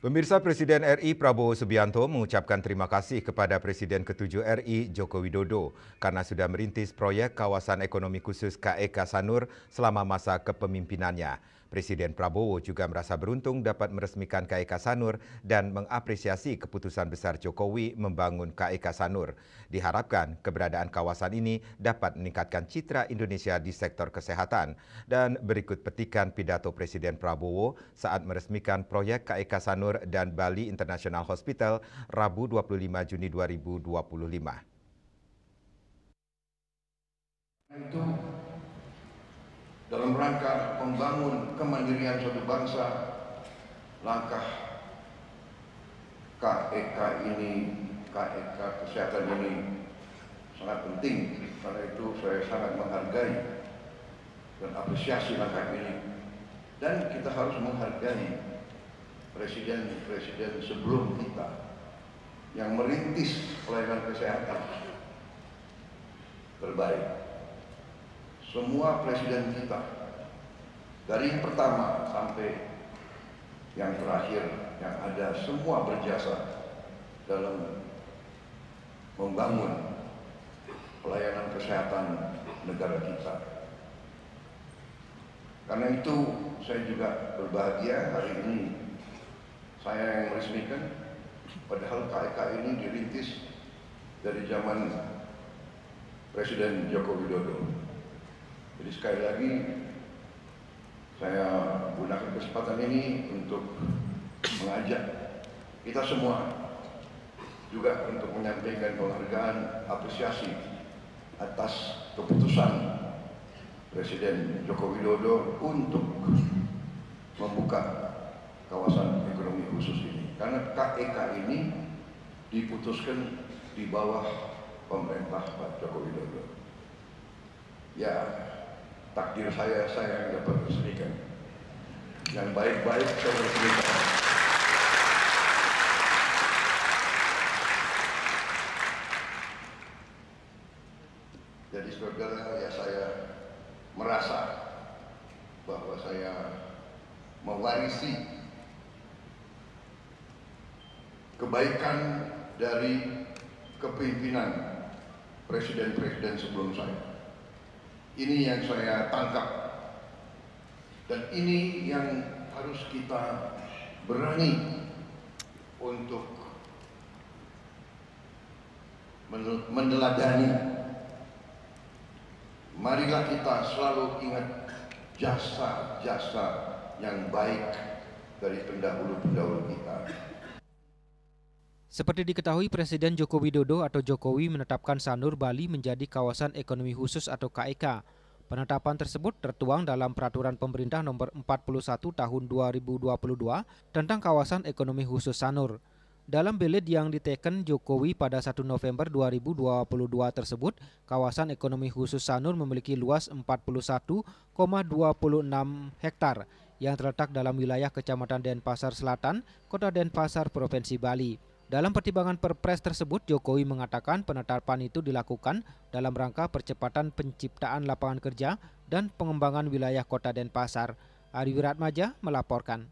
Pemirsa, Presiden RI Prabowo Subianto mengucapkan terima kasih kepada Presiden ke-7 RI Joko Widodo karena sudah merintis proyek kawasan ekonomi khusus KEK Sanur selama masa kepemimpinannya. Presiden Prabowo juga merasa beruntung dapat meresmikan KEK Sanur dan mengapresiasi keputusan besar Jokowi membangun KEK Sanur. Diharapkan keberadaan kawasan ini dapat meningkatkan citra Indonesia di sektor kesehatan. Dan berikut petikan pidato Presiden Prabowo saat meresmikan proyek KEK Sanur dan Bali International Hospital Rabu 25 Juni 2025. Itu dalam rangka membangun kemandirian suatu bangsa, langkah KEK kesehatan ini sangat penting. Karena itu saya sangat menghargai dan apresiasi langkah ini. Dan kita harus menghargai presiden-presiden sebelum kita yang merintis pelayanan kesehatan terbaik. Semua presiden kita, dari yang pertama sampai yang terakhir yang ada, semua berjasa dalam membangun pelayanan kesehatan negara kita. Karena itu saya juga berbahagia hari ini saya yang meresmikan, padahal KEK ini dirintis dari zaman Presiden Joko Widodo. Jadi sekali lagi saya gunakan kesempatan ini untuk mengajak kita semua juga untuk menyampaikan penghargaan, apresiasi atas keputusan Presiden Joko Widodo untuk membuka kawasan ekonomi khusus ini. Karena KEK ini diputuskan di bawah pemerintah Pak Joko Widodo. Ya, takdir saya yang dapat resmikan. Yang baik-baik saya resmikan. Jadi saudara, ya saya merasa bahwa saya mewarisi kebaikan dari kepemimpinan presiden-presiden sebelum saya. Ini yang saya tangkap, dan ini yang harus kita berani untuk meneladani. Marilah kita selalu ingat jasa-jasa yang baik dari pendahulu-pendahulu kita. Seperti diketahui, Presiden Joko Widodo atau Jokowi menetapkan Sanur Bali menjadi kawasan ekonomi khusus atau KEK. Penetapan tersebut tertuang dalam Peraturan Pemerintah Nomor 41 Tahun 2022 tentang kawasan ekonomi khusus Sanur. Dalam belit yang diteken Jokowi pada 1 November 2022 tersebut, kawasan ekonomi khusus Sanur memiliki luas 41,26 hektar yang terletak dalam wilayah Kecamatan Denpasar Selatan, Kota Denpasar, Provinsi Bali. Dalam pertimbangan Perpres tersebut, Jokowi mengatakan penetapan itu dilakukan dalam rangka percepatan penciptaan lapangan kerja dan pengembangan wilayah Kota Denpasar. Ari Wiratmaja melaporkan.